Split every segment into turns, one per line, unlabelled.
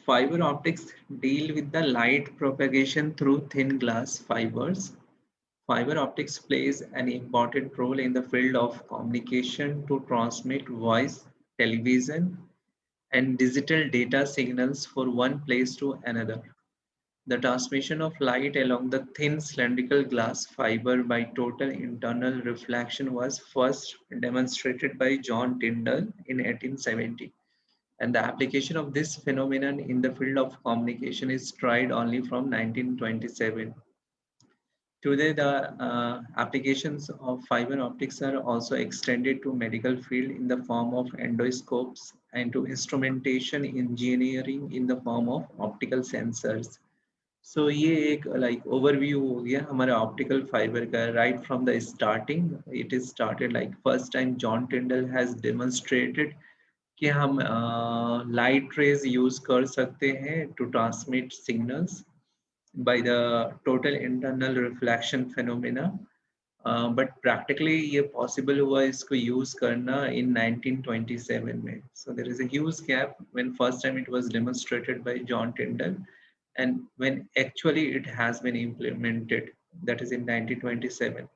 fiber optics deal with the light propagation through thin glass fibers. Fiber optics plays an important role in the field of communication to transmit voice, television, and digital data signals from one place to another. The transmission of light along the thin cylindrical glass fiber by total internal reflection was first demonstrated by John Tyndall in 1870, and the application of this phenomenon in the field of communication is tried only from 1927. Today, the applications of fiber optics are also extended to medical field in the form of endoscopes and to instrumentation engineering in the form of optical sensors. So ये एक like overview हो गया हमारा optical fiber का right from the starting. It is started like first time John Tyndall has demonstrated कि हम light rays use कर सकते हैं to transmit signals by the total internal reflection phenomena. But practically ये possible हुआ इसको use करना in 1927 में. So there is a huge gap when first time it was demonstrated by John Tyndall and when actually it has been implemented, that is in 1927.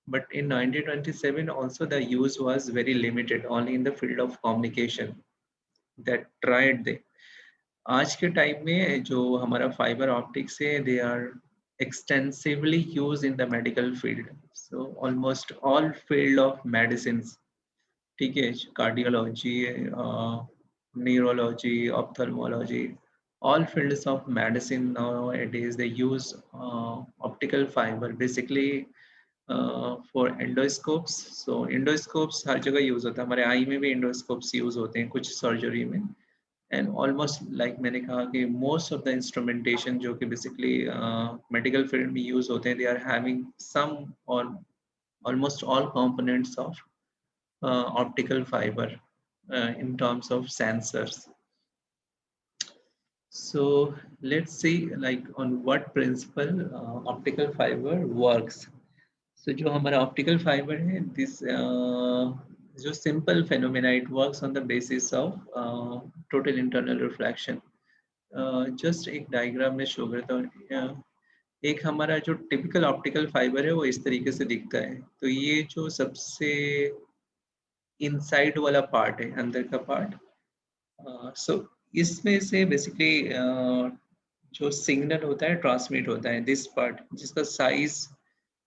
But in 1927 also the use was very limited, only in the field of communication that tried the आज के time में जो हमारा fibre optics है they are extensively use in the medical field so almost all field of medicine ठीक है cardiology neurology ophthalmology all fields of medicine nowadays they use optical fiber basically for endoscopes so endoscopes हर जगह use होता है हमारे आई में भी endoscopes use होते हैं कुछ सर्जरी में एंड ऑलमोस्ट लाइक मैंने कहा कि मोस्ट ऑफ द इंस्ट्रूमेंटेशन जो कि बेसिकली मेडिकल फील्ड में यूज होते हैं दे आर हैविंग सम और almost all components of optical fibre in terms of sensors. So let's see like on what principle optical fiber works. So जो हमारा optical fiber है this जो simple phenomena it works on the basis of total internal reflection. Just एक diagram में show करता हूँ एक हमारा जो टिपिकल ऑप्टिकल फाइबर है वो इस तरीके से दिखता है तो ये जो सबसे इनसाइड वाला पार्ट है अंदर का पार्ट सो इसमें से बेसिकली जो सिग्नल होता है ट्रांसमिट होता है दिस पार्ट जिसका साइज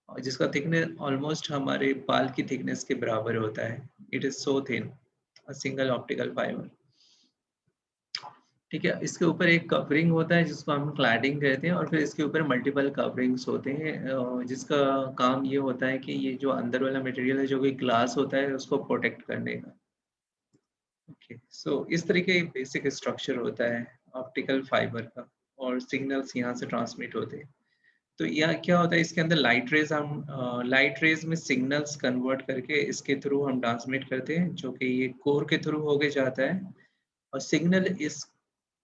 जिसका थिकनेस ऑलमोस्ट हमारे बाल की थिकनेस के बराबर होता है it is so thin a single optical fibre ठीक है इसके ऊपर एक कवरिंग होता है जिसको हम क्लैडिंग कहते हैं और फिर इसके ऊपर मल्टीपल कवरिंग्स होते हैं जिसका काम ये होता है कि ये जो अंदर वाला मटेरियल है जो कि ग्लास होता है उसको प्रोटेक्ट करने का ओके सो इस तरीके बेसिक स्ट्रक्चर होता है ऑप्टिकल फाइबर का और सिग्नल्स यहाँ से ट्रांसमिट होते हैं तो यह क्या होता है इसके अंदर लाइट रेज हम लाइट रेज में सिग्नल्स कन्वर्ट करके इसके थ्रू हम ट्रांसमिट करते हैं जो कि ये कोर के थ्रू होके जाता है और सिग्नल इस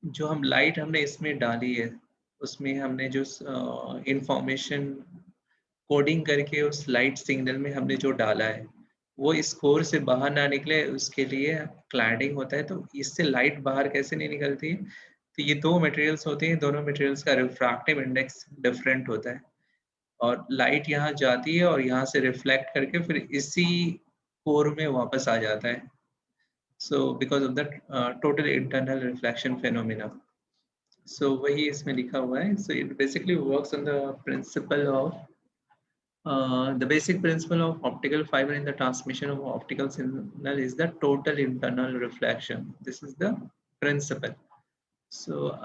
जो हम लाइट हमने इसमें डाली है उसमें हमने जो इंफॉर्मेशन कोडिंग करके उस लाइट सिग्नल में हमने जो डाला है वो इस कोर से बाहर ना निकले उसके लिए क्लैडिंग होता है तो इससे लाइट बाहर कैसे नहीं निकलती है तो ये दो मटेरियल्स होते हैं दोनों मटेरियल्स का रिफ्रैक्टिव इंडेक्स डिफरेंट होता है और लाइट यहाँ जाती है और यहाँ से रिफ्लेक्ट करके फिर इसी कोर में वापस आ जाता है so because of that total internal reflection phenomena so वही इसमें लिखा हुआ है so it basically works on the principle of the basic principle of optical fiber in the transmission of optical signal is the total internal reflection this is the principle so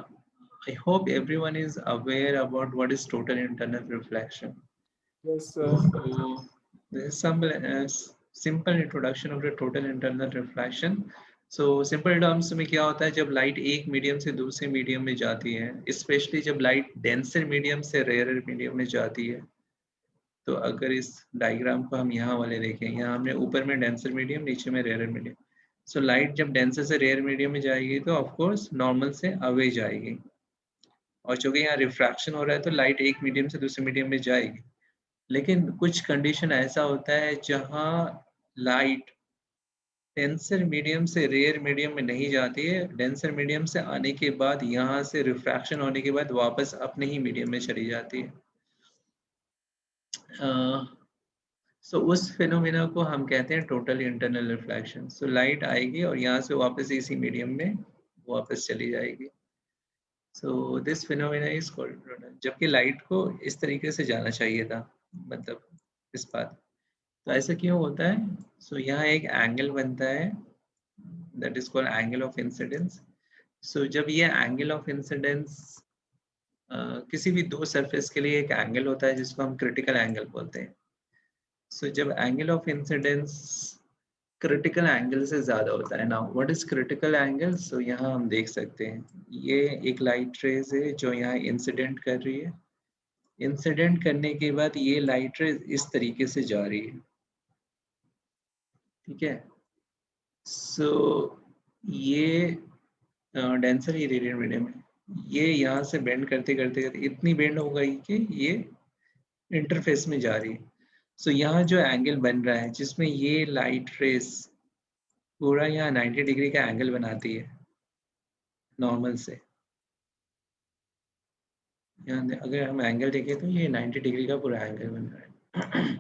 I hope everyone is aware about what is total internal reflection
Yes,
so this is some simple introduction of the total internal reflection so simple terms में क्या होता है जब light एक medium से दूसरे medium में जाती है स्पेशली जब लाइट डेंसर मीडियम से रेयर मीडियम में जाती है तो अगर इस डायग्राम को हम यहाँ वाले देखें यहाँ हमने ऊपर में डेंसर मीडियम नीचे में रेयर मीडियम सो लाइट जब डेंसर से रेयर मीडियम में जाएगी तो ऑफ कोर्स नॉर्मल से अवे जाएगी और चूंकि यहाँ रिफ्रैक्शन हो रहा है तो लाइट एक मीडियम से दूसरे मीडियम में जाएगी लेकिन कुछ कंडीशन ऐसा होता है जहाँ लाइट डेंसर मीडियम से रेयर मीडियम में नहीं जाती है, डेंसर मीडियम से आने के बाद यहाँ से रिफ्रैक्शन होने के बाद वापस अपने ही मीडियम में चली जाती है। सो उस फिनोमिना को हम कहते हैं total internal reflection. So light आएगी और यहाँ से वापस इसी मीडियम में वापस चली जाएगी। So this phenomena is called, जबकि लाइट को इस तरीके से जाना चाहिए था, मतलब इस बात। तो ऐसा क्यों होता है? सो यहाँ एक एंगल बनता है, that is called angle of incidence. So जब ये एंगल ऑफ इंसिडेंस किसी भी दो सरफेस के लिए एक एंगल होता है जिसको हम क्रिटिकल एंगल बोलते हैं। सो जब angle of incidence critical angle से ज्यादा होता है, now what is critical angle? So यहाँ हम देख सकते हैं ये एक लाइट रेज है जो यहाँ इंसिडेंट कर रही है। इंसिडेंट करने के बाद ये लाइट रेज इस तरीके से जा रही है, ठीक है। सो ये डेंसर इरेडियंट मीडियम है, ये यहाँ से बेंड करते करते करते इतनी बेंड हो गई कि ये इंटरफेस में जा रही है। सो यहाँ जो एंगल बन रहा है जिसमें ये लाइट रेस पूरा यहाँ 90 डिग्री का एंगल बनाती है नॉर्मल से। यहाँ अगर हम एंगल देखें तो ये 90 डिग्री का पूरा एंगल बन रहा है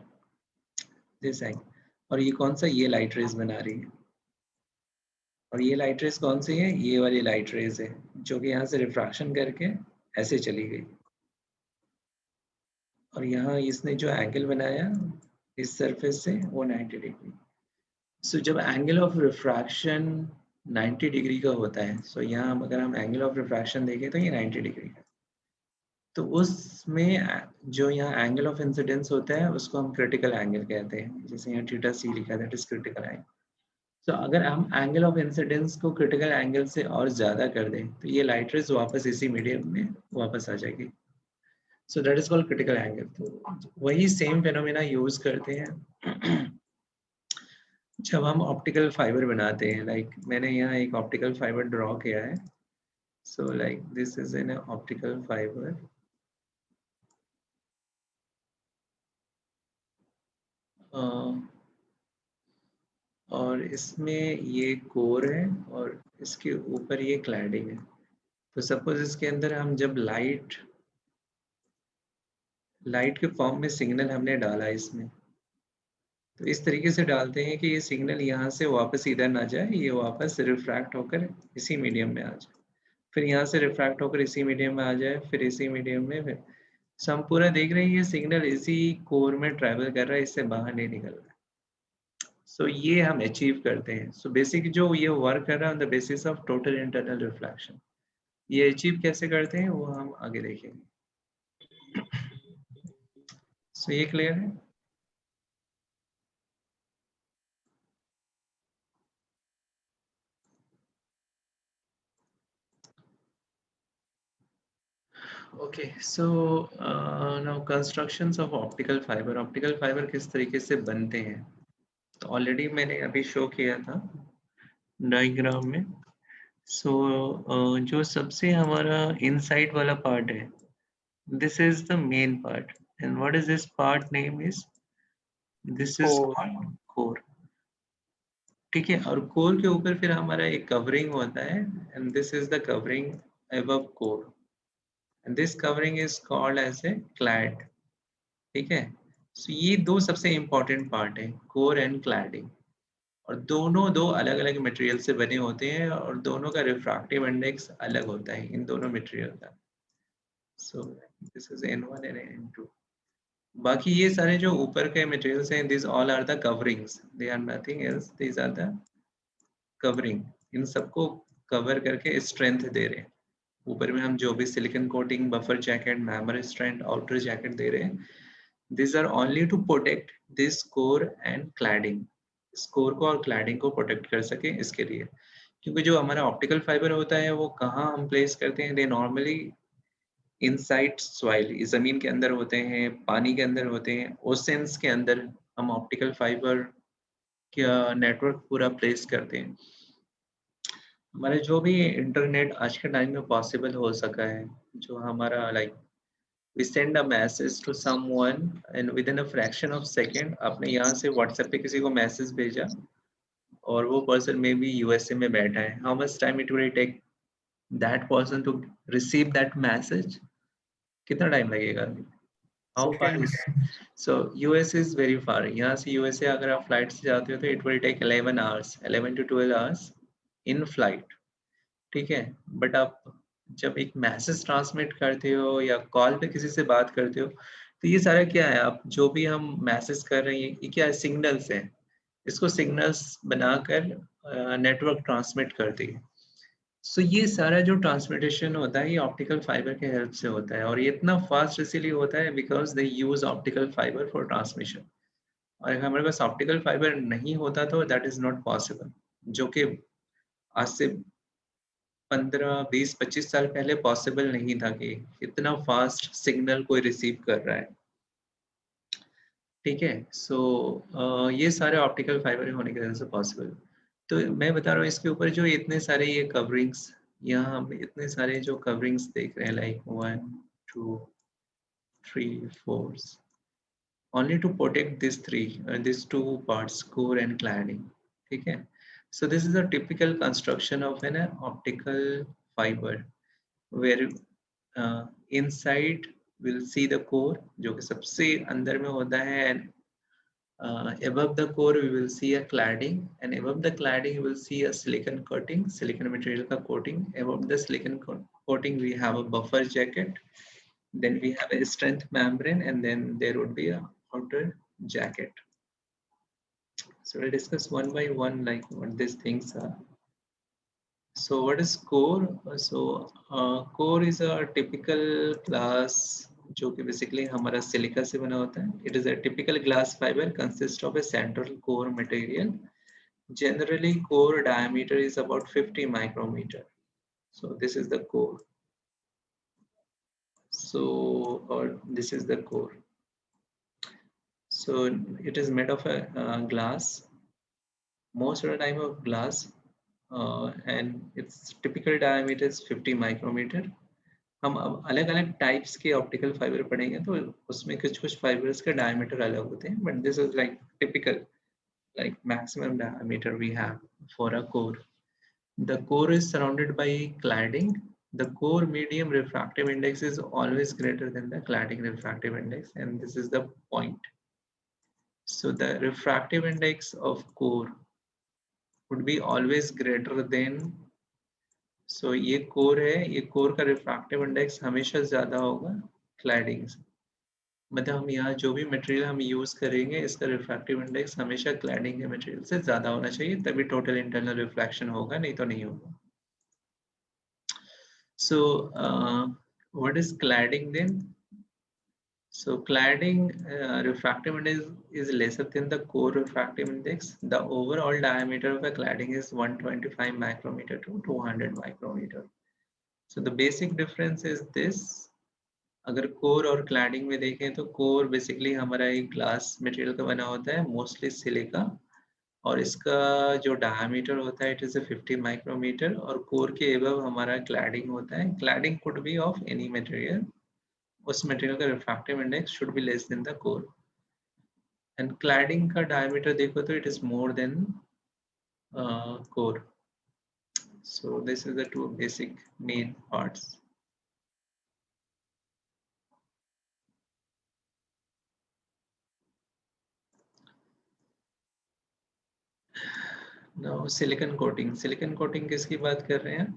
दिस एंगल। और ये कौन सा? ये लाइट रेस बना रही है। और ये लाइट रेस कौन सी है? ये वाली लाइट रेस है जो कि यहाँ से रिफ्रैक्शन करके ऐसे चली गई। और यहाँ इसने जो एंगल बनाया इस सरफेस से वो 90 डिग्री। सो जब एंगल ऑफ रिफ्रैक्शन 90 डिग्री का होता है, सो यहाँ अगर हम एंगल ऑफ रिफ्रैक्शन देखें तो ये 90 डिग्री का, तो उसमें जो यहाँ एंगल ऑफ इंसिडेंस होता है उसको हम क्रिटिकल एंगल कहते हैं। जैसे यहाँ थीटा सी लिखा है, दैट इज क्रिटिकल एंगल। तो अगर हम एंगल ऑफ इंसिडेंस को क्रिटिकल एंगल से और ज्यादा कर दें तो ये लाइट रेज वापस इसी मीडियम में वापस आ जाएगी। सो that is called critical angle. तो वही सेम फिनोमेना यूज करते हैं जब हम ऑप्टिकल फाइबर बनाते हैं। लाइक मैंने यहाँ एक ऑप्टिकल फाइबर ड्रॉ किया है। So like this is an optical fibre. और इसमें ये कोर है और इसके ऊपर ये क्लैडिंग है। तो सपोज इसके अंदर हम जब लाइट के फॉर्म में सिग्नल हमने डाला इसमें, तो इस तरीके से डालते हैं कि ये सिग्नल यहाँ से वापस इधर ना जाए, ये वापस रिफ्रैक्ट होकर इसी मीडियम में आ जाए, फिर यहाँ से रिफ्रैक्ट होकर इसी मीडियम में आ जाए, फिर इसी मीडियम में, फिर सो हम पूरा देख रहे हैं ये सिग्नल इसी कोर में ट्रैवल कर रहा है, इससे बाहर नहीं निकल रहा है। सो ये हम अचीव करते हैं। सो बेसिक जो ये वर्क कर रहा है on the basis of total internal reflection, ये अचीव कैसे करते हैं वो हम आगे देखेंगे। सो ये क्लियर है? Okay, so now constructions of optical fibre. Optical fibre किस तरीके से बनते हैं तो ऑलरेडी मैंने अभी शो किया था डायग्राम में। सो जो सबसे हमारा इनसाइड वाला पार्ट है, this is the main part, and what is this part name is, this is
core.
Called core, ठीक है। और कोर के ऊपर फिर हमारा एक कवरिंग होता है, and this is the covering above core, and this covering is called as a clad, ठीक है। सो ये दो सबसे इंपॉर्टेंट पार्ट है, कोर एंड क्लैडिंग। और दोनों दो अलग अलग मटेरियल से बने होते हैं और दोनों का रिफ्रैक्टिव इंडेक्स अलग होता है इन दोनों मटेरियल का। So this is N1 and N2। बाकी ये सारे जो ऊपर के मटेरियल्स हैं, this all are the coverings, they are nothing else, these are the covering. इन सबको कवर करके स्ट्रेंथ दे रहे हैं। ऊपर में हम जो भी silicon coating, buffer jacket, memory strength, outer jacket दे रहे हैं, these are only to protect this core and cladding, इस core को और cladding को protect कर सके इसके लिए। क्योंकि जो हमारा ऑप्टिकल फाइबर होता है वो कहाँ हम प्लेस करते हैं, दे नॉर्मली इनसाइड सॉइल, जमीन के अंदर होते हैं, पानी के अंदर होते हैं, ओशंस के अंदर हम ऑप्टिकल फाइबर का नेटवर्क पूरा प्लेस करते हैं। हमारे जो भी इंटरनेट आज के टाइम में पॉसिबल हो सका है, जो हमारा like we send a message to someone and within a fraction of second आपने यहाँ से WhatsApp पे किसी को मैसेज भेजा और वो पर्सन मे बी यूएसए में बैठा है, how much time it will take that person to receive that message? कितना टाइम लगेगा? How far is? So US is very far. यहाँ से यूएसए अगर आप फ्लाइट से जाते हो तो it will take 11 hours, 11 to 12 hours in flight. ठीक है, बट आप जब एक मैसेज ट्रांसमिट करते हो या कॉल पे किसी से बात करते हो, तो ये सारा क्या है, आप जो भी हम मैसेज कर रहे हैं ये क्या है, सिग्नल्स है. इसको सिग्नल्स बनाकर नेटवर्क ट्रांसमिट करती है. सो ये सारा जो ट्रांसमिटेशन होता है ये ऑप्टिकल फाइबर के हेल्प से होता है, और ये इतना फास्ट इसीलिए होता है because they use optical fibre for transmission. और अगर हमारे पास ऑप्टिकल फाइबर नहीं होता तो दैट इज नॉट पॉसिबल, जो कि आज से 15, 20, 25 साल पहले पॉसिबल नहीं था कि इतना फास्ट सिग्नल कोई रिसीव कर रहा है. ठीक है, सो ये सारे ऑप्टिकल फाइबर होने की वजह से पॉसिबल. तो मैं बता रहा हूँ इसके ऊपर जो इतने सारे ये कवरिंग्स, यहाँ हम इतने सारे जो कवरिंग्स देख रहे हैं like 1, 2, 3, 4, only to protect these two parts, core and cladding. ठीक है, so this is a typical construction of an optical fiber where inside we'll see the core जो कि सबसे अंदर में होता है, and above the core we will see a cladding, and above the cladding you will see a silicon coating, silicon material का coating. Above the silicon coating we have a buffer jacket, then we have a strength membrane, and then there would be a outer jacket. So we'll discuss one by one like what these things are. So what is core? So core is a typical glass जो कि basically हमारा silica से बना होता है. It is a typical glass fiber consists of a central core material. Generally core diameter is about 50 micrometer. So this is the core. So or this is the core. So it is made of a glass, most of the time of glass, and its typical diameter is 50 micrometer. हम अब अलग अलग types के optical fibre पढ़ेंगे तो उसमें कुछ कुछ फाइबर्स का डायमीटर अलग होते हैं, but this is like typical, like maximum diameter we have for a core. The core is surrounded by cladding. The core medium refractive index is always greater than the cladding refractive index, and this is the point. So the refractive index of core would be always greater than, so ये core है, ये core का refractive index हमेशा ज्यादा होगा cladding से. मतलब हम यहाँ जो भी मटेरियल हम यूज करेंगे इसका रिफ्रैक्टिव इंडेक्स हमेशा क्लैडिंग के मटेरियल से ज्यादा होना चाहिए, तभी टोटल इंटरनल रिफ्लेक्शन होगा, नहीं तो नहीं होगा. So what is cladding then? So cladding refractive index is lesser than the core refractive index. The overall diameter of a cladding is 125 micrometer to 200 micrometer. So the basic difference is this. अगर core और cladding में देखें तो core basically हमारा एक glass material का बना होता है, मोस्टली सिलिका, और इसका जो डायमीटर होता है इट इज 50 माइक्रोमीटर, और कोर के एबव हमारा क्लैडिंग होता है. Cladding could be of any material, उस मटेरियल का refractive index should be less than the core. And cladding का डायमीटर देखो तो it is more than core. So this is the two basic main parts. Now silicon coating. Silicon coating किसकी बात कर रहे हैं?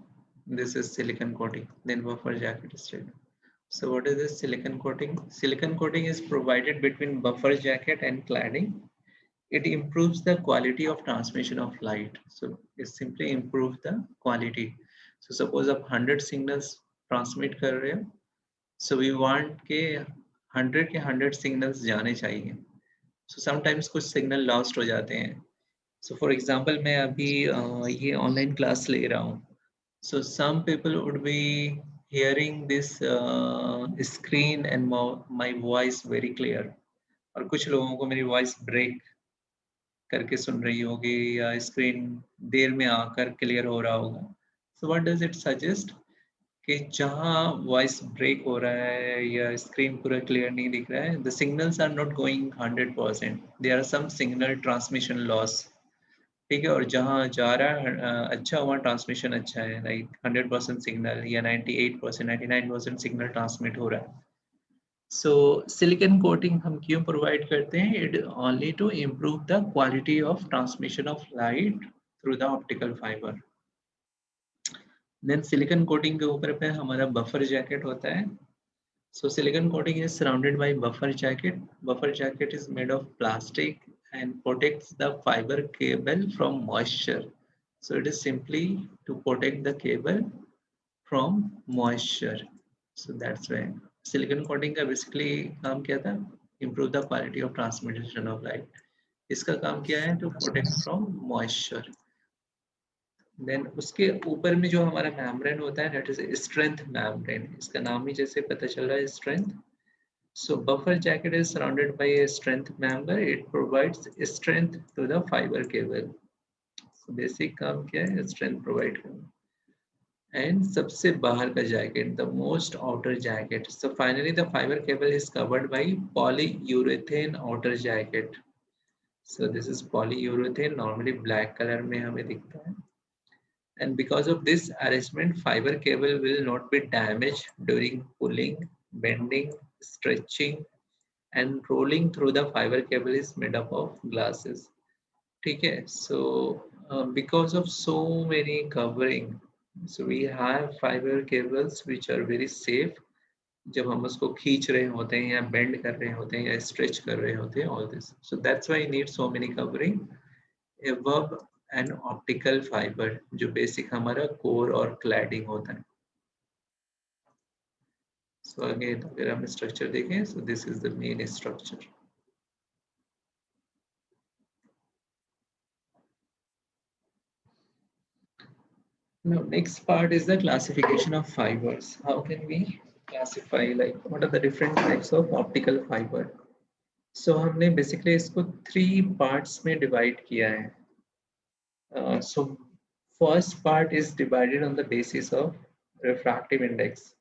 This is silicon coating. Then buffer jacket is stated. So what is this silicon coating? Silicon coating is provided between buffer jacket and cladding. It improves the quality of transmission of light. So it simply improves the quality. So suppose आप 100 signals transmit कर रहे हो, so we want के 100 के 100 signals जाने चाहिए. So sometimes कुछ signal lost हो जाते हैं. So for example मैं अभी ये online class ले रहा हूँ. So some people would be hearing this screen and my voice very clear, और कुछ लोगों को मेरी voice break करके सुन रही होगी या स्क्रीन देर में आकर क्लियर हो रहा होगा. So what does it suggest? कि जहाँ वॉइस ब्रेक हो रहा है या स्क्रीन पूरा क्लियर नहीं दिख रहा है, the signals are not going 100%. There are some signal transmission loss. ठीक है, और जहाँ जा रहा है अच्छा वहाँ ट्रांसमिशन अच्छा है, लाइक 100% सिग्नल या 98%, 99% सिग्नल ट्रांसमिट हो रहा है। सो सिलिकॉन कोटिंग हम क्यों प्रोवाइड करते हैं? It only to improve the quality of transmission of light through the optical fibre. Then silicon coating के ऊपर पे हमारा बफर जैकेट होता है। So silicon coating is surrounded by buffer jacket. Buffer jacket is made of plastic and protects the fiber cable from moisture. So it is simply to protect the cable from moisture. So that's why silicon coating का basically काम क्या था? Improve the quality of transmission of light. इसका काम क्या है? To protect from moisture. Then उसके ऊपर में जो हमारा मेम्ब्रेन होता है that is strength membrane. इसका नाम ही जैसे पता चल रहा है strength. So buffer jacket is surrounded by a strength member. It provides strength to the fiber cable. So basic काम क्या है? Strength provide करना. And सबसे बाहर का jacket, the most outer jacket. So finally the fiber cable is covered by polyurethane outer jacket. So this is polyurethane. Normally black color में हमें दिखता है. And because of this arrangement, fiber cable will not be damaged during pulling, bending, stretching, and rolling through the fiber cable is made up of glasses. ठीक है, so because of so many covering, so we have fiber cables which are very safe. जब हम उसको खींच रहे होते हैं या बेंड कर रहे होते हैं या स्ट्रेच कर रहे होते हैं, all this. So that's why you need so many covering above an optical fiber, जो बेसिक हमारा कोर और क्लैडिंग होता है. So again अगर हम स्ट्रक्चर देखें, so this is the main structure. Now, next part is the classification of fibers. How can we classify, like what are the different types of optical fiber? So हमने basically इसको 3 parts में divide किया है. So first part is divided on the basis of refractive index.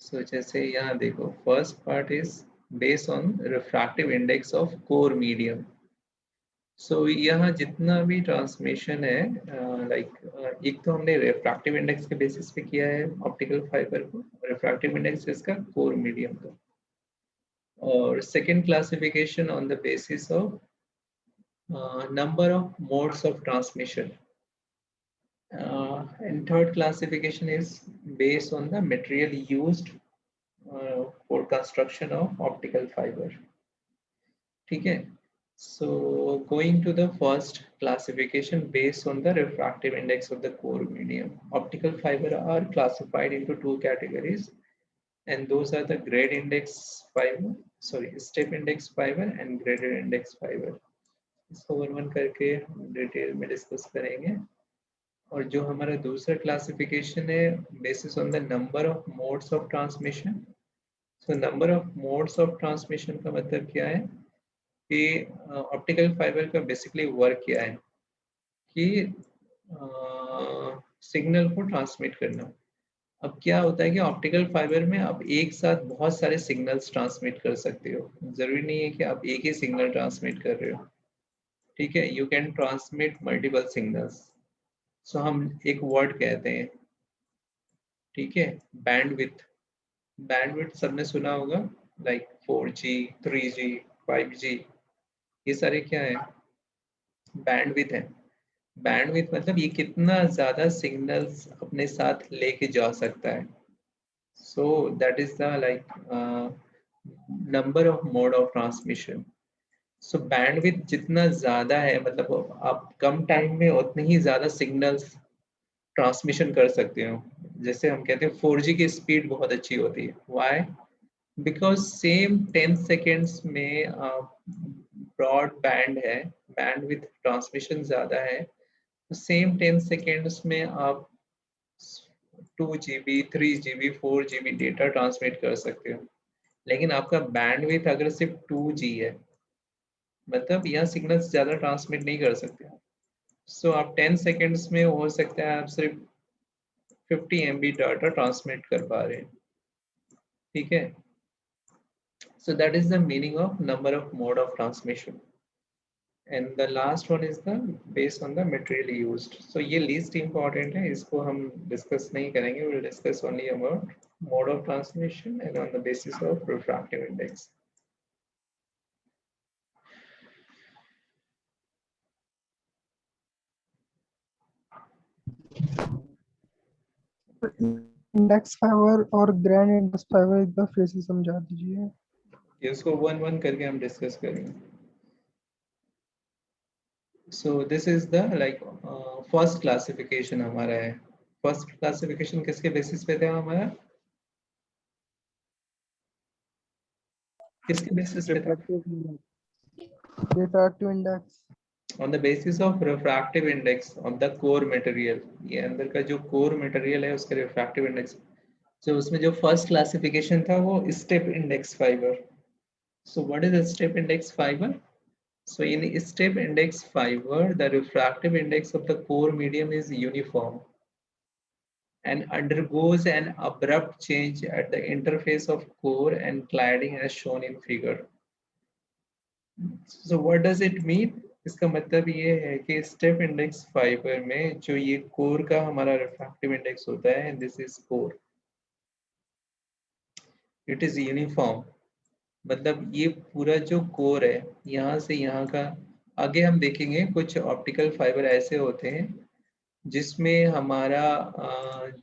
So जैसे यहाँ देखो, first part is based on refractive index of core medium. सो यहाँ जितना भी ट्रांसमिशन है, लाइक एक तो हमने रिफ्रैक्टिव इंडेक्स के बेसिस पे किया है ऑप्टिकल फाइबर को, रिफ्रैक्टिव इंडेक्स इसका कोर मीडियम का, और second classification on the basis of number of modes of transmission, and third classification is based on the material used for construction of optical fibre. ठीक है. So going to the first classification based on the refractive index of the core medium. Optical fiber are classified into 2 categories, and those are the grade index fiber, step index fiber and graded index fiber. इसको one one करके detail में discuss करेंगे. और जो हमारा दूसरा classification है basis on the number of modes of transmission. So number of modes of transmission का मतलब क्या है कि ऑप्टिकल फाइबर का बेसिकली वर्क क्या है कि सिग्नल को ट्रांसमिट करना. अब क्या होता है कि ऑप्टिकल फाइबर में आप एक साथ बहुत सारे सिग्नल्स ट्रांसमिट कर सकते हो. जरूरी नहीं है कि आप एक ही सिग्नल ट्रांसमिट कर रहे हो. ठीक है, you can transmit multiple signals. So हम एक वर्ड कहते हैं, ठीक है, बैंडविड्थ. बैंडविड्थ सबने सुना होगा, लाइक 4G, 3G, 5G, ये सारे क्या है? बैंडविड्थ है. बैंडविड्थ मतलब ये कितना ज्यादा सिग्नल्स अपने साथ लेके जा सकता है. So that is the like number of mode of transmission. So bandwidth जितना ज्यादा है, मतलब आप कम टाइम में उतने ही ज्यादा सिग्नल्स ट्रांसमिशन कर सकते हो. जैसे हम कहते हैं 4G की स्पीड बहुत अच्छी होती है. व्हाई? बिकॉज सेम 10 सेकेंड्स में ब्रॉड बैंड है, बैंडविड्थ ट्रांसमिशन ज्यादा है, तो सेम 10 सेकेंड्स में आप 2 GB, 3 GB, 4 GB data transmit कर सकते हो. लेकिन आपका बैंडविड्थ अगर सिर्फ 2G है, मतलब यहाँ सिग्नल्स ज़्यादा ट्रांसमिट नहीं कर सकते. सो आप 10 सेकेंड्स में हो सकता है आप सिर्फ 50 MB डाटा ट्रांसमिट कर पा रहे हैं. ठीक है. So that is the meaning of number of mode of transmission. and the last one is the based on the material used. So ये least important है, इसको हम discuss नहीं करेंगे. We'll discuss only about mode of transmission and on the basis of refractive index.
Index fibre और grand index fibre एक बार फिर से समझा दीजिए.
इसको वन वन करके हम डिस्कस करेंगे. So this is the like first classification हमारा है. First classification किसके बेसिस पे था हमारा? किसके बेसिस पे था?
Refractive index.
On the basis of refractive index of the core material. ये अंदर का जो core material है उसका refractive index. So उसमें जो first classification था वो step index fiber. So what is a step index fiber? So in step index fiber, the refractive index of the core medium is uniform and undergoes an abrupt change at the interface of core and cladding as shown in figure. So what does it mean? इसका मतलब ये है कि step index fibre में जो ये core का हमारा रिफ्रैक्टिव इंडेक्स होता है, this is core, it is uniform. मतलब ये पूरा जो कोर है यहाँ से यहाँ का, आगे हम देखेंगे कुछ ऑप्टिकल फाइबर ऐसे होते हैं जिसमें हमारा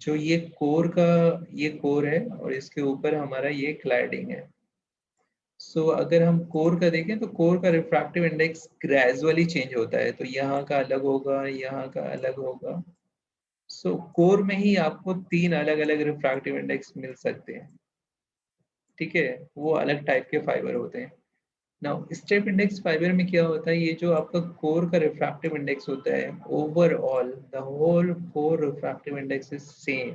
जो ये कोर का ये कोर है और इसके ऊपर हमारा ये क्लैडिंग है. सो अगर हम कोर का देखें तो कोर का रिफ्रैक्टिव इंडेक्स ग्रेजुअली चेंज होता है, तो यहाँ का अलग होगा, यहाँ का अलग होगा. सो कोर में ही आपको तीन अलग अलग रिफ्रैक्टिव इंडेक्स मिल सकते हैं. ठीक है, वो अलग टाइप के फाइबर होते हैं. नाउ स्टेप इंडेक्स फाइबर में क्या होता है, ये जो आपका कोर का रिफ्रैक्टिव इंडेक्स होता है, overall the whole core refractive index is same.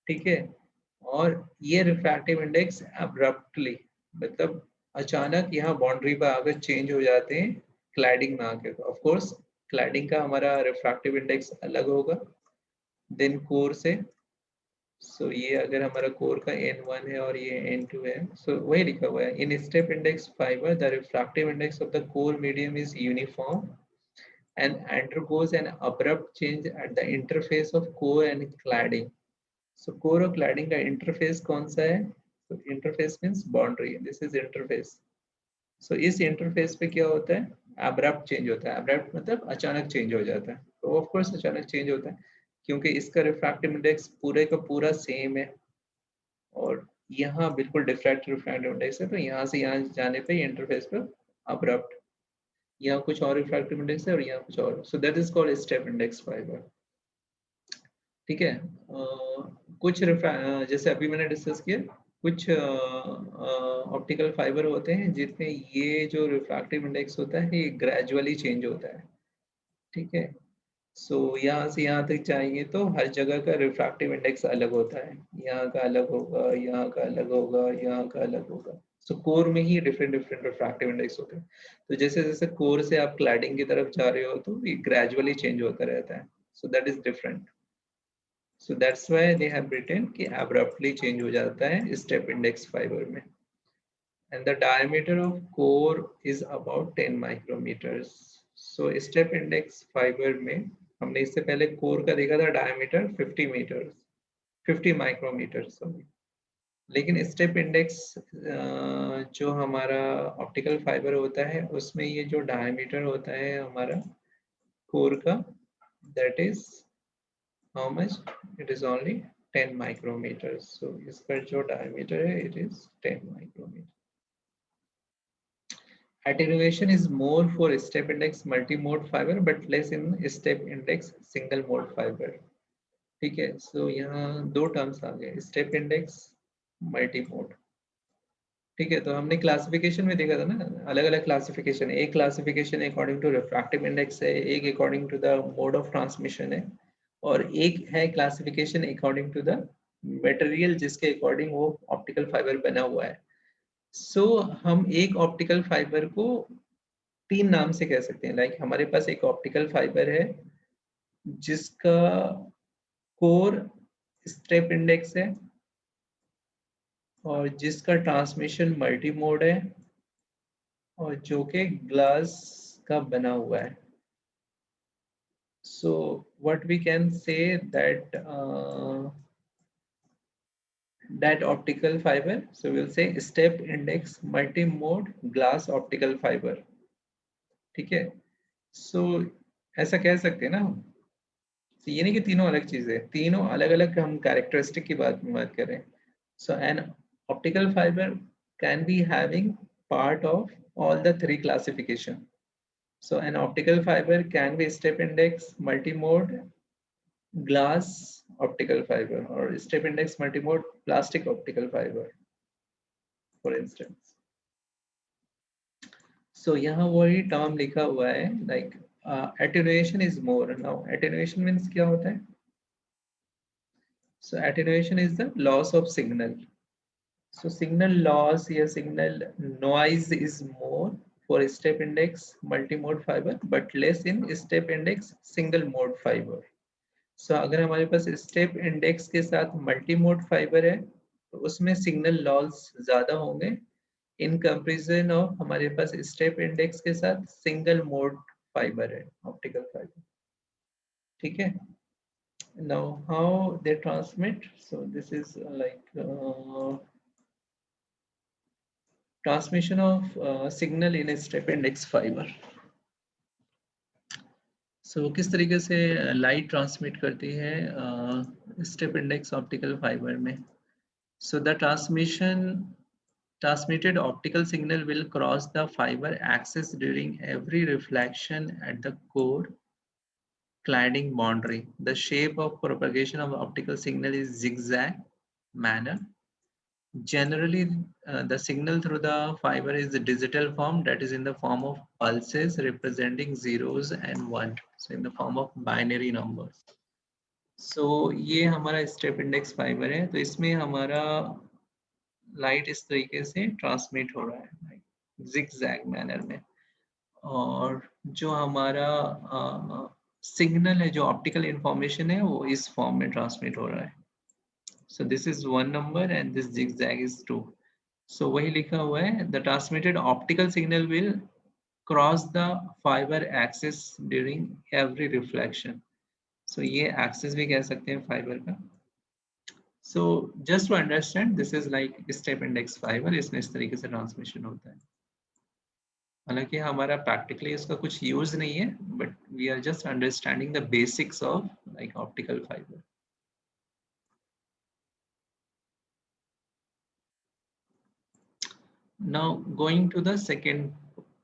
ठीक है, और ये रिफ्रैक्टिव इंडेक्स अब्रप्टली, मतलब अचानक यहाँ बाउंड्री पर आकर चेंज हो जाते हैं क्लैडिंग में आकर. ऑफ कोर्स क्लैडिंग का हमारा रिफ्रैक्टिव इंडेक्स अलग होगा देन कोर से. सो ये अगर हमारा कोर का N1 है और ये N2 है, सो वही लिखा हुआ है in step index fibre the refractive index of the core medium is uniform and undergoes an abrupt change at the interface of core and cladding. So core और cladding का interface कौन सा है? So interface means boundary. This is interface. So इस interface पे क्या होता है? Abrupt change होता है. Abrupt मतलब अचानक change हो जाता है. तो of course अचानक change होता है क्योंकि इसका refractive index पूरे का पूरा same है और यहाँ बिल्कुल diffract refractive index है, तो यहाँ से यहाँ जाने पे interface पे abrupt, यहाँ कुछ और रिफ्रैक्टिव इंडेक्स है और यहाँ कुछ और. सो that is called step index fibre. ठीक है, कुछ जैसे अभी मैंने डिस्कस किया, कुछ ऑप्टिकल फाइबर होते हैं जिसमें ये जो रिफ्रैक्टिव इंडेक्स होता है ये ग्रेजुअली चेंज होता है. ठीक है, सो यहाँ से यहाँ तक जाएंगे तो हर जगह का रिफ्रैक्टिव इंडेक्स अलग होता है. यहाँ का अलग होगा, यहाँ का अलग होगा, यहाँ का अलग होगा. सो कोर में ही डिफरेंट डिफरेंट रिफ्रैक्टिव इंडेक्स होते हैं. तो जैसे जैसे कोर से आप क्लैडिंग की तरफ जा रहे हो तो ये ग्रेजुअली चेंज होता रहता है. So that is different. So that's why they have written कि अब्रप्टली चेंज हो जाता है स्टेप इंडेक्स फाइबर में. and the diameter of core is about 10 micrometers. So step index fiber में हमने इससे पहले कोर का देखा था डायमीटर 50 मीटर, 50 माइक्रोमीटर सॉरी. लेकिन स्टेप इंडेक्स जो हमारा ऑप्टिकल फाइबर होता है उसमें ये जो डायमीटर होता है हमारा कोर का, that is how much, it is only 10 micrometer. So इसका जो डायमीटर है it is 10 micrometer. Attenuation is more for step index multi-mode fiber but less in step index single mode fiber. ठीक है, सो यहाँ दो टर्म्स आ गए, step index, multi mode. ठीक है, तो हमने क्लासिफिकेशन में देखा था ना, अलग अलग क्लासिफिकेशन. एक classification according to refractive index है, एक according to the mode of transmission है, और एक है classification according to the material जिसके अकॉर्डिंग वो ऑप्टिकल फाइबर बना हुआ है. सो हम एक ऑप्टिकल फाइबर को तीन नाम से कह सकते हैं. लाइक हमारे पास एक ऑप्टिकल फाइबर है जिसका कोर स्टेप इंडेक्स है और जिसका ट्रांसमिशन मल्टी मोड है और जो कि ग्लास का बना हुआ है. So what we can say that that optical fiber, so we'll say step index multi-mode glass optical fiber. ठीक है. So ऐसा कह सकते हैं ना हम. So, ये नहीं कि तीनों अलग चीजें, तीनों अलग अलग हम कैरेक्टरिस्टिक की बात करें. So an optical fiber can be having part of all the three classification. So an optical fiber can be step index multi-mode glass optical fiber or step index multi-mode plastic optical fiber, for instance. So यहाँ वही term लिखा हुआ है like attenuation is more. Now attenuation means क्या होता है? So attenuation is the loss of signal. So signal loss या signal noise is more for step index multi-mode fiber but less in step index single mode fiber. So अगर हमारे पास step index के साथ multi-mode fiber है तो उसमें signal loss ज़्यादा होंगे in comparison of हमारे पास step index के साथ single mode fiber है optical fiber. ठीक है. Now how they transmit? So this is like transmission of signal in a step index fiber. So किस तरीके से लाइट ट्रांसमिट करती है स्टेप इंडेक्स ऑप्टिकल फाइबर में. So the transmitted optical signal will cross the fiber axis during every reflection at the core cladding boundary. The shape of propagation of optical signal is zigzag manner. Generally, the signal through the fiber is the digital form, that is in the form of pulses representing zeros and one. So in the form of binary numbers. So ये हमारा step index fibre है. तो इसमें हमारा light इस तरीके से transmit हो रहा है zigzag मैनर में. और जो हमारा सिग्नल है, जो ऑप्टिकल इंफॉर्मेशन है, वो इस फॉर्म में ट्रांसमिट हो रहा है. So this is 1 number and this zigzag is 2. So वही लिखा हुआ है, the transmitted optical signal will cross the fiber axis during every reflection. So ये axis भी कह सकते हैं fiber का. So just to understand, this is like step index fiber. इसमें इस तरीके से transmission होता है. हालांकि हमारा practically इसका कुछ use नहीं है, but we are just understanding the basics of like optical fiber. Now going to the second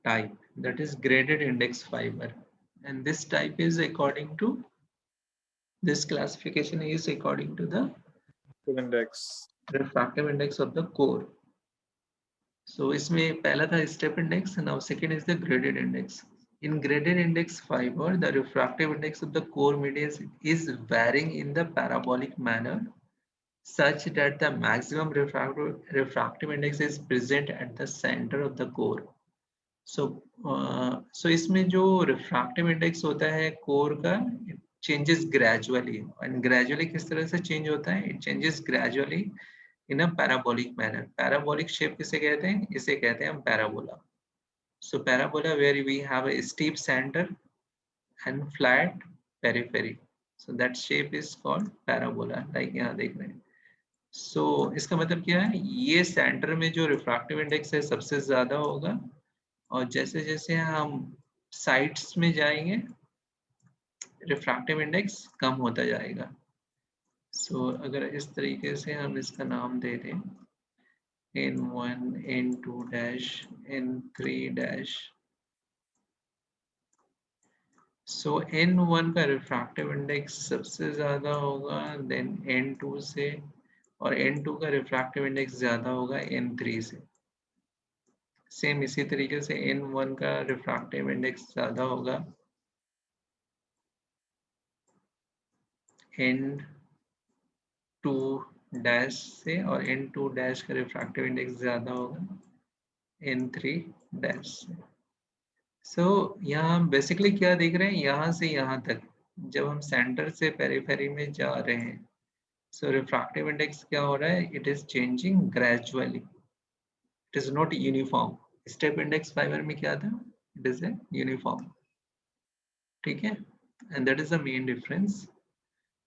type, that is graded index fiber, and this type is according to this classification is according to the
index
refractive index of the core. So इसमें पहला था step index, now second is the graded index. In graded index fiber, the refractive index of the core media is varying in the parabolic manner such that the maximum refractive index is present at the center of the core. So इसमें जो refractive index होता है core का, it changes gradually. And gradually किस तरह से change होता है? It changes gradually in a parabolic manner. Parabolic shape किसे कहते हैं? इसे कहते हैं हम parabola. So parabola where we have a steep centre and flat periphery, so that shape is called parabola, like यहाँ देख रहे हैं. सो इसका मतलब क्या है? ये सेंटर में जो रिफ्रैक्टिव इंडेक्स है सबसे ज्यादा होगा, और जैसे जैसे हम साइड्स में जाएंगे रिफ्रैक्टिव इंडेक्स कम होता जाएगा. सो अगर इस तरीके से हम इसका नाम दे दें N1, N2 dash, N3 dash. सो N1 का रिफ्रैक्टिव इंडेक्स सबसे ज्यादा होगा देन N2 से, और N2 का रिफ्रैक्टिव इंडेक्स ज्यादा होगा N3 से. सेम इसी तरीके से N1 का रिफ्रैक्टिव इंडेक्स ज्यादा होगा N2 डैश से, और N2 डैश का रिफ्रैक्टिव इंडेक्स ज्यादा होगा N3 डैश से. सो यहाँ हम बेसिकली क्या देख रहे हैं? यहाँ से यहाँ तक जब हम सेंटर से पेरिफेरी में जा रहे हैं, सो रिफ्रैक्टिव इंडेक्स क्या हो रहा है? It is changing gradually, it is not uniform. Step index fibre में क्या था? It is a uniform. ठीक है? And that is the main difference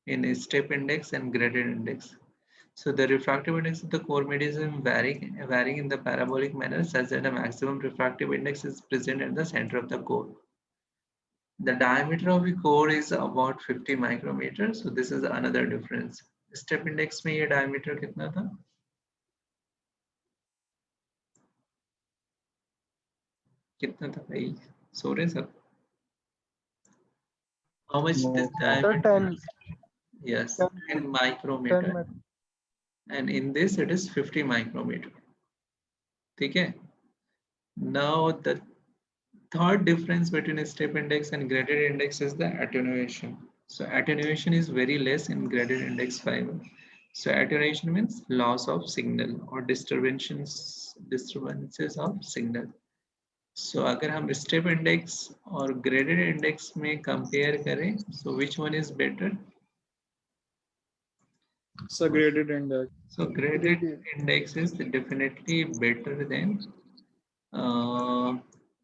in a step index and graded index. So the refractive index of the core medium varying in the parabolic manner such that a maximum refractive index is present at the center of the core. The diameter of the core is about 50 micrometers. So this is another difference. Step index में ये diameter कितना था? कितना था भाई? सो रहे सब? How much
No.
this
Sir,
diameter?
10,
Yes,
10,
10
10
micrometer.
meters.
And in this it is 50 micrometer. ठीक है? Now the third difference between a step index and graded index is the attenuation. So attenuation is very less in graded index fiber. So attenuation means loss of signal or disturbances of signal. So अगर हम step index और graded index में compare करें, so which one is better?
So graded index.
So graded index is definitely better than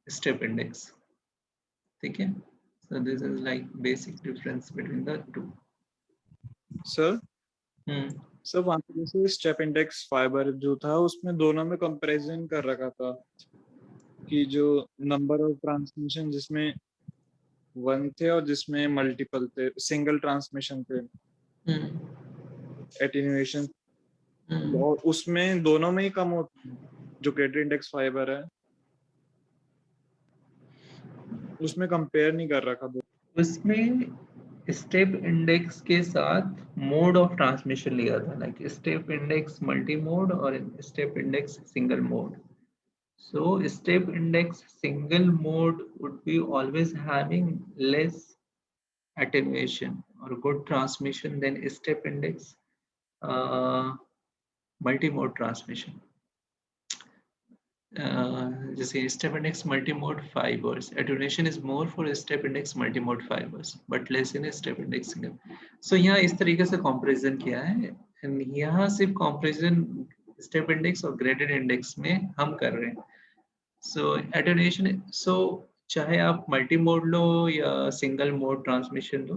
step index. ठीक है? So this is like basic difference between the two.
Sir, sir वहाँ पे जैसे step index fibre जो था उसमें दोनों में कंपैरिजन कर रखा था कि जो नंबर ऑफ ट्रांसमिशन जिसमें 1 थे और जिसमें मल्टीपल थे, सिंगल ट्रांसमिशन थे, एटेन्यूएशन, और उसमें दोनों में ही कम होता है जो ग्रेटर इंडेक्स फाइबर है, उसमें कंपेयर नहीं कर रखा।
उसमें स्टेप इंडेक्स के साथ मोड ऑफ ट्रांसमिशन लिया था, like step index multi mode और step index single mode. So step index single mode would be always having less attenuation or good transmission than step index multi-mode transmission. जैसे step index multi-mode fibers, attenuation is more for step index multi-mode fibers, but less in step index single. So यहाँ इस तरीके से comparison किया है, and यहाँ सिर्फ comparison step index और graded index में हम कर रहे हैं. So attenuation, so चाहे आप मल्टी मोड लो या सिंगल मोड ट्रांसमिशन लो,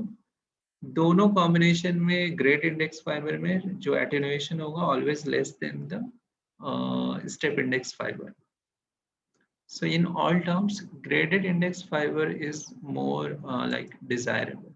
दोनों कॉम्बिनेशन में ग्रेड इंडेक्स फाइबर में जो एटेन्यूएशन होगा always less than the step index fibre. So in all terms, graded index fiber is more like desirable.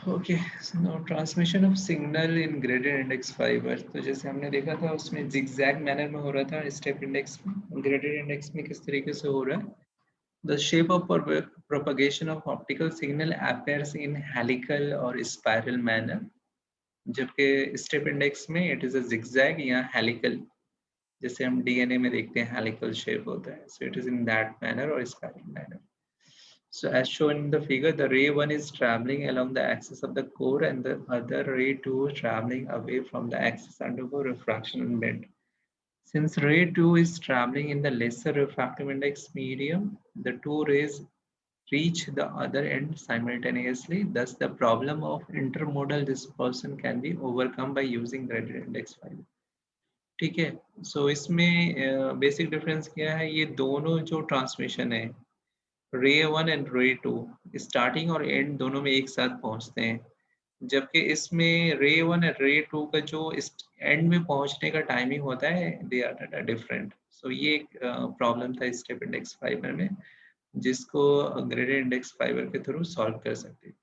Okay, so now transmission of signal in graded index fiber. तो जैसे हमने देखा था उसमें zigzag manner में हो रहा था step index में, graded index में किस तरीके से हो रहा है? The shape of propagation of optical signal appears in helical or spiral manner. जबकि step index में it is a zigzag या helical, जैसे हम DNA में देखते हैं helical shape होता है. So it is in that manner or spiral manner. So as shown in the figure, the ray 1 is traveling along the axis of the core and the other ray 2 is traveling away from the axis undergo refraction and bend. Since ray 2 is traveling in the lesser refractive index medium, the two rays reach the other end simultaneously. Thus, the problem of intermodal dispersion can be overcome by using graded index fiber. ठीक है, so इसमें basic difference क्या है? ये दोनों जो transmission है, रे 1 एंड रे 2 स्टार्टिंग और एंड दोनों में एक साथ पहुंचते हैं, जबकि इसमें रे 1 एंड रे 2 का जो एंड में पहुंचने का टाइमिंग होता है दे आर डिफरेंट. सो ये एक प्रॉब्लम था स्टेप इंडेक्स फाइबर में, जिसको ग्रेडेड इंडेक्स फाइबर के थ्रू सॉल्व कर सकते हैं.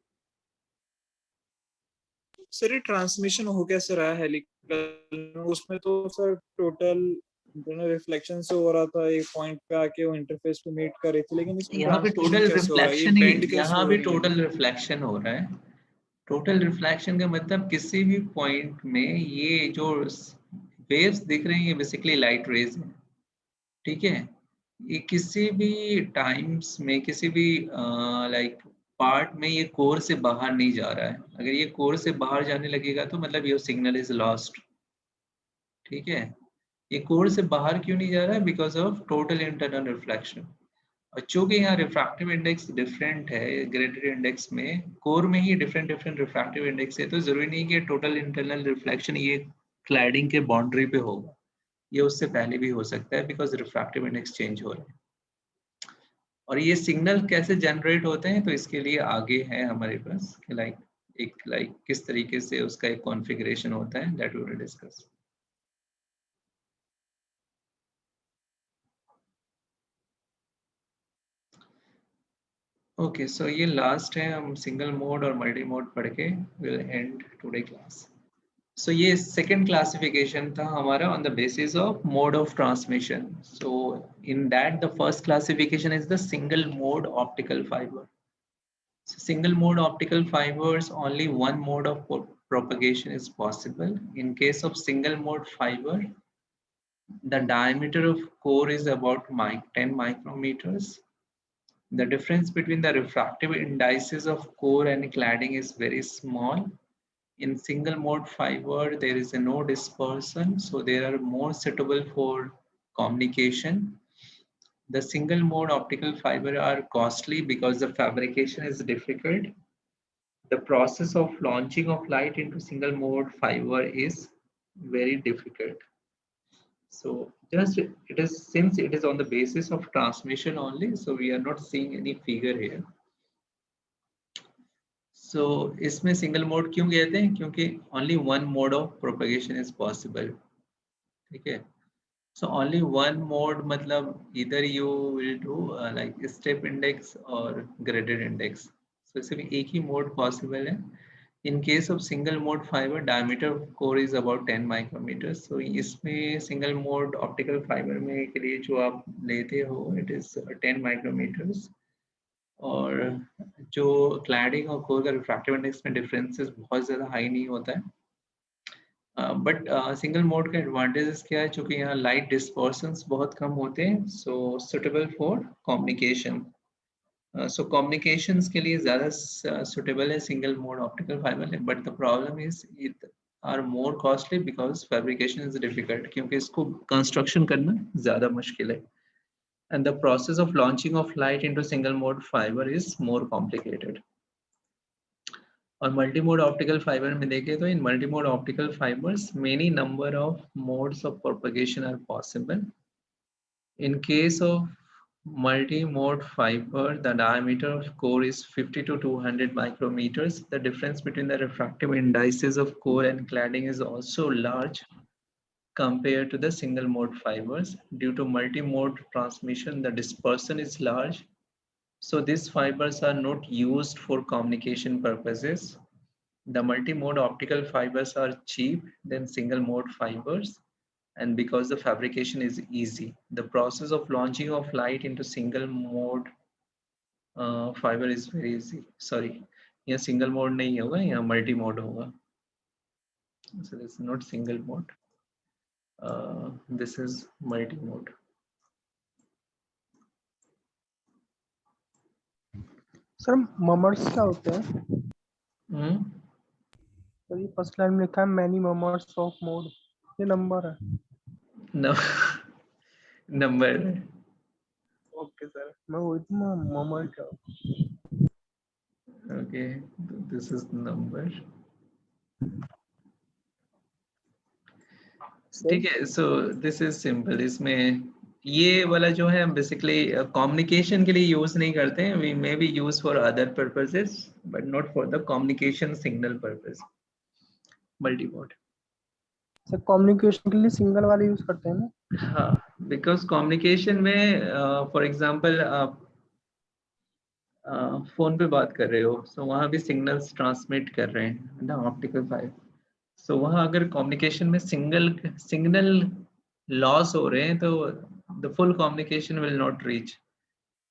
सर ये ट्रांसमिशन हो कैसे रहा है हेलिकल, उसमें तो सर टोटल रिफ्लेक्शन से हो रहा था, एक पॉइंट पे आके वो इंटरफेस पे मीट कर रही थी, लेकिन इसमें
यहाँ पे टोटल रिफ्लेक्शन ही, यहाँ भी टोटल
है?
रिफ्लेक्शन हो रहा है. टोटल रिफ्लेक्शन का मतलब किसी भी पॉइंट में ये जो वेव्स दिख रही हैं ये बेसिकली लाइट रेज हैं. ठीक है, ये किसी भी टाइम्स में किसी भी लाइक पार्ट में ये कोर से बाहर नहीं जा रहा है. अगर ये कोर से बाहर जाने लगेगा तो मतलब ये सिग्नल इज लॉस्ट. ठीक है, ये कोर से बाहर क्यों नहीं जा रहा है? Because of total internal reflection. और चूंकि यहाँ रिफ्रैक्टिव इंडेक्स डिफरेंट है ग्रेडेड इंडेक्स में, कोर में ही डिफरेंट रिफ्रैक्टिव इंडेक्स है, तो जरूरी नहीं कि टोटल इंटरनल रिफ्लेक्शन ये क्लैडिंग के बाउंड्री पे होगा, ये उससे पहले भी हो सकता है बिकॉज रिफ्रैक्टिव इंडेक्स चेंज हो रहे हैं। और ये सिग्नल कैसे जनरेट होते हैं, तो इसके लिए आगे है हमारे पास लाइक किस तरीके से उसका एक कॉन्फ़िगरेशन होता है, that we will discuss. Okay, so ये लास्ट है, हम सिंगल मोड और मल्टी मोड पढ़ के will end today class. So ये सेकंड क्लासिफिकेशन था हमारा on the basis of mode of transmission. So in that the first classification is the single mode optical fibre. So single mode optical fibers, only one mode of propagation is possible. In case of single mode fiber, the diameter of core is about 10 micrometers. The difference between the refractive indices of core and cladding is very small. In single mode fiber, there is no dispersion, so they are more suitable for communication. The single mode optical fiber are costly because the fabrication is difficult. The process of launching of light into single mode fiber is very difficult. So just it is, since it is on the basis of transmission only, so we are not seeing any figure here. So इसमें single mode क्यों कहते हैं, क्योंकि only one mode of propagation is possible. ठीक है, so only one mode मतलब either you will do like step index or graded index. So सिर्फ एक ही mode possible है. In case of single mode fiber, diameter of core is about 10 micrometers. So इसमें single mode optical fiber में के लिए जो आप लेते हो, it is 10 micrometers. और जो cladding और core का refractive index में differences बहुत ज़्यादा high नहीं होता है. बट सिंगल मोड का एडवांटेजेस क्या है, चूंकि यहाँ लाइट डिस्पर्सन्स बहुत कम होते हैं, so suitable for communication. So communications के लिए ज़्यादा सुटेबल है single mode optical fibre, but the problem is it are more costly because fabrication is difficult, क्योंकि इसको कंस्ट्रक्शन करना ज़्यादा मुश्किल है, and the process of launching of light into single mode fibre is more complicated. और multi mode optical fibre में देखें तो in multi mode optical fibres many number of modes of propagation are possible. In case of multi-mode fiber, the diameter of core is 50 to 200 micrometers. The difference between the refractive indices of core and cladding is also large compared to the single mode fibers. Due to multi-mode transmission, the dispersion is large. So these fibers are not used for communication purposes. The multi-mode optical fibers are cheap than single mode fibers. And because the fabrication is easy, the process of launching of light into single mode fiber is very easy. Sorry, यहाँ single mode नहीं होगा, यहाँ multi mode होगा. So this is not single mode. This is multi mode.
Sir ममर्स क्या होते हैं? तो ये फर्स्ट लाइन में लिखा है मैनी ममर्स ऑफ मोड, ये नंबर है?
नंबर.
ओके सर, मैं वही तो ममर क्या.
Okay, this is number. ठीक है, so this is simple. इसमें ये वाला जो है बेसिकली कम्युनिकेशन के लिए यूज नहीं करते हैं. We may be use for other purposes but not for the communication signal purpose. Multi mode
sir communication के लिए सिंगल वाले यूज करते हैं ना?
हाँ, बिकॉज कम्युनिकेशन में फॉर एग्जांपल आप फोन पे बात कर रहे हो, सो वहाँ भी सिग्नल्स ट्रांसमिट कर रहे हैं ना ऑप्टिकल फाइबर. सो वहाँ अगर कम्युनिकेशन में सिग्नल लॉस हो रहे हैं तो the full communication will not reach.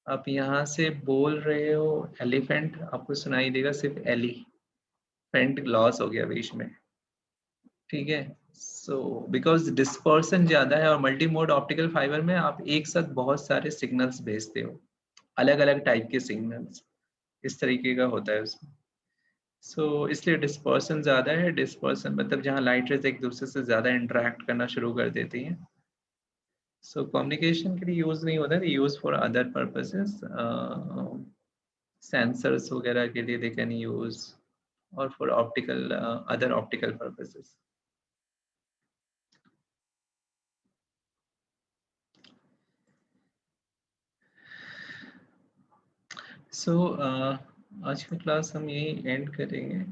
आप यहाँ से बोल रहे हो एलिफेंट, आपको सुनाई देगा सिर्फ एलिफेंट, लॉस हो गया बीच में. ठीक है, सो बिकॉज डिस्पर्सन ज्यादा है, और मल्टी मोड ऑप्टिकल फाइबर में आप एक साथ बहुत सारे सिग्नल्स भेजते हो, अलग अलग टाइप के सिग्नल्स, इस तरीके का होता है उसमें. सो इसलिए डिस्पर्सन ज़्यादा है. डिस्पर्सन मतलब जहाँ लाइट रेज एक दूसरे से ज़्यादा इंटरेक्ट करना शुरू कर देती हैं. सो कम्युनिकेशन के लिए यूज नहीं होता है, use for other purposes, sensors वगैरह के लिए दे कैन यूज, और for optical other optical purposes. So आज की क्लास हम यही एंड करेंगे.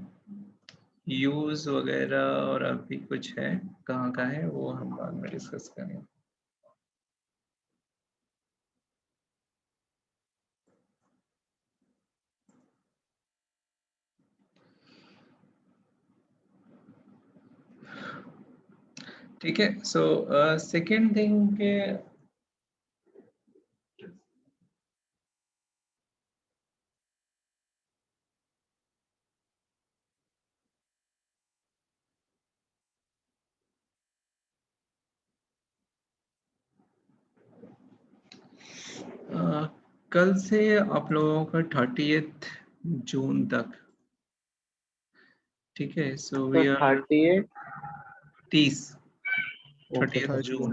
यूज वगैरह और अभी कुछ है कहाँ का है वो हम बाद में डिस्कस करेंगे. ठीक है. सो सेकेंड थिंग के कल से आप लोगों का 30th जून तक, ठीक है. So we are 30th 30th June.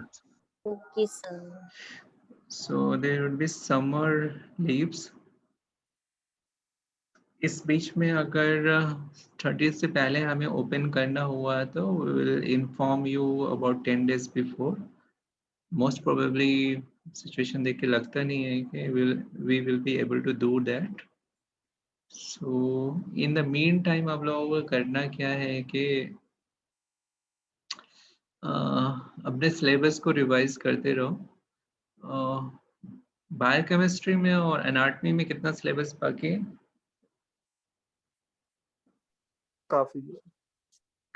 Okay, sir.
So there would be summer leaves. इस बीच में अगर 30 से पहले हमें ओपन करना हुआ तो we will inform you about 10 days before. Most probably situation देख के लगता नहीं है कि we will be able to do that. So in the meantime आप लोगों को करना क्या है कि अपने सिलेबस को रिवाइज करते रहो. बायोकेमिस्ट्री में और एनाटॉमी में कितना सिलेबस बाकी है?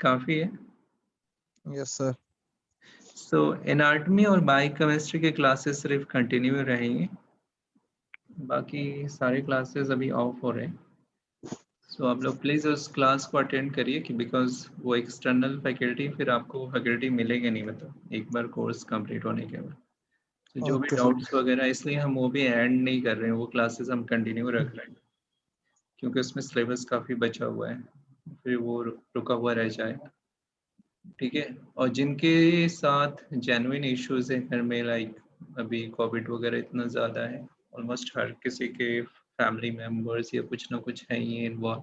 काफी है.
Yes sir.
सो एनाटॉमी और बायोकेमिस्ट्री के क्लासेस सिर्फ कंटिन्यू रहेंगे, बाकी सारे क्लासेस अभी ऑफ हो रहे हैं. सो आप लोग प्लीज़ उस क्लास को अटेंड करिए कि बिकॉज वो एक्सटर्नल फैकल्टी, फिर आपको फैकल्टी मिलेगा नहीं, मतलब एक बार कोर्स कंप्लीट होने के बाद. तो जो भी
Okay, sir.
डाउट्स वगैरह, इसलिए हम वो भी ऐड नहीं कर रहे हैं, वो क्लासेस हम कंटिन्यू रख रहे हैं क्योंकि उसमें सिलेबस काफ़ी बचा हुआ है, फिर वो रुका हुआ रह जाएगा. ठीक है. और जिनके साथ जेन्युइन इश्यूज है घर में, लाइक अभी कोविड वगैरह इतना ज़्यादा है, ऑलमोस्ट हर किसी के फैमिली मेम्बर्स या कुछ ना कुछ है ये इन्वॉल्व,